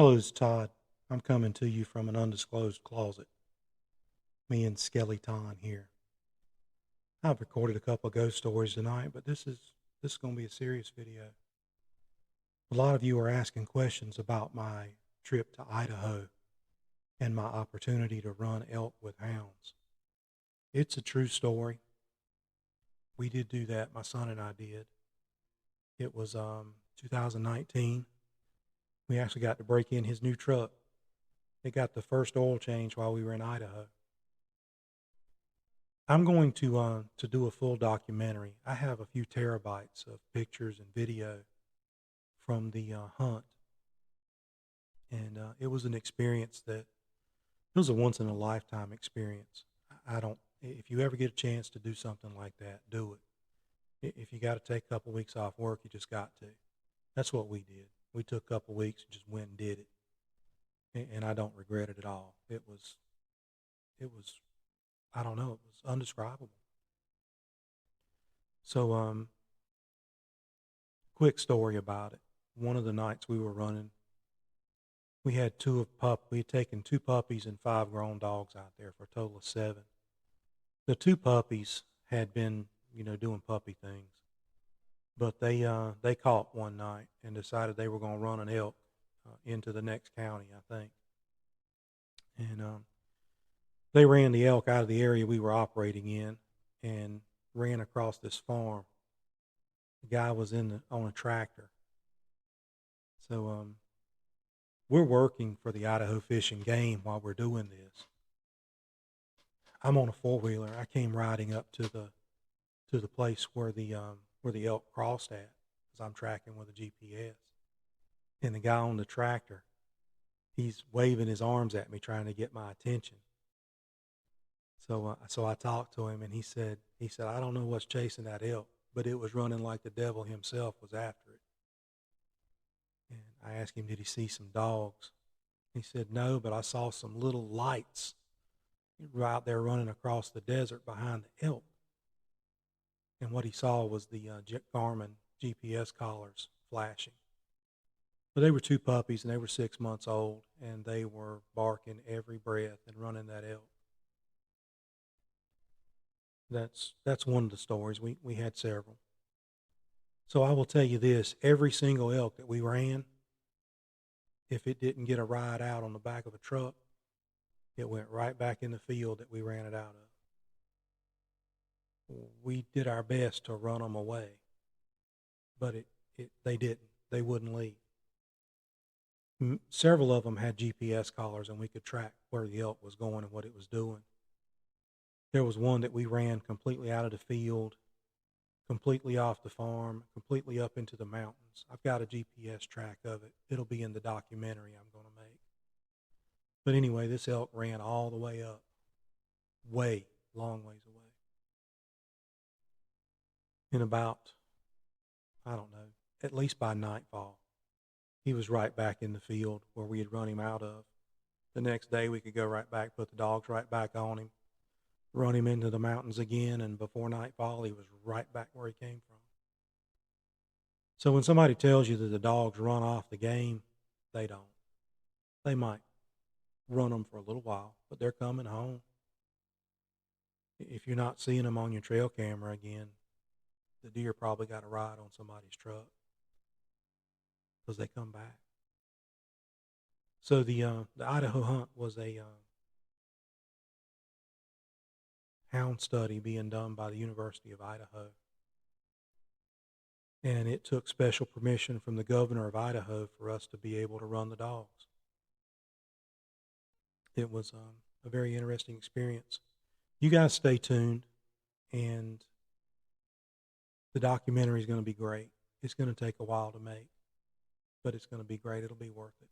Hello, it's Todd. I'm coming to you from an undisclosed closet. Me and Skeleton here. I've recorded a couple of ghost stories tonight, but this is going to be a serious video. A lot of you are asking questions about my trip to Idaho and my opportunity to run elk with hounds. It's a true story. We did do that. My son and I did. It was 2019. We actually got to break in his new truck. It got the first oil change while we were in Idaho. I'm going to do a full documentary. I have a few terabytes of pictures and video from the hunt, and it was an experience that it was a once in a lifetime experience. I don't. If you ever get a chance to do something like that, do it. If you got to take a couple weeks off work, you just got to. That's what we did. We took a couple weeks and just went and did it, and I don't regret it at all. It was, I don't know, it was undescribable. So, quick story about it. One of the nights we were running, we had we had taken 2 puppies and 5 grown dogs out there for a total of 7. The 2 puppies had been, doing puppy things, but they caught one night and decided they were going to run an elk into the next county, I think. And they ran the elk out of the area we were operating in and ran across this farm. The guy was on a tractor. So we're working for the Idaho Fish and Game while we're doing this. I'm on a 4-wheeler. I came riding up to the place where the elk crossed at, because I'm tracking with a GPS. And the guy on the tractor, he's waving his arms at me, trying to get my attention. So I talked to him, and he said, I don't know what's chasing that elk, but it was running like the devil himself was after it. And I asked him, did he see some dogs? He said, no, but I saw some little lights out there running across the desert behind the elk. And what he saw was the Garmin GPS collars flashing. But they were 2 puppies, and they were 6 months old, and they were barking every breath and running that elk. That's one of the stories. We had several. So I will tell you this, every single elk that we ran, if it didn't get a ride out on the back of a truck, it went right back in the field that we ran it out of. We did our best to run them away, but they didn't. They wouldn't leave. Several of them had GPS collars, and we could track where the elk was going and what it was doing. There was one that we ran completely out of the field, completely off the farm, completely up into the mountains. I've got a GPS track of it. It'll be in the documentary I'm going to make. But anyway, this elk ran all the way up, long ways away. In about, I don't know, at least by nightfall, he was right back in the field where we had run him out of. The next day we could go right back, put the dogs right back on him, run him into the mountains again, and before nightfall he was right back where he came from. So when somebody tells you that the dogs run off the game, they don't. They might run them for a little while, but they're coming home. If you're not seeing them on your trail camera again, the deer probably got a ride on somebody's truck, because they come back. So the Idaho hunt was a hound study being done by the University of Idaho. And it took special permission from the governor of Idaho for us to be able to run the dogs. It was a very interesting experience. You guys stay tuned, and the documentary is going to be great. It's going to take a while to make, but it's going to be great. It'll be worth it.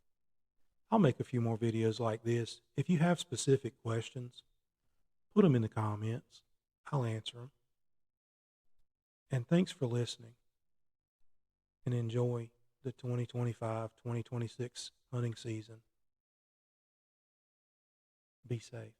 I'll make a few more videos like this. If you have specific questions, put them in the comments. I'll answer them. And thanks for listening. And enjoy the 2025-2026 hunting season. Be safe.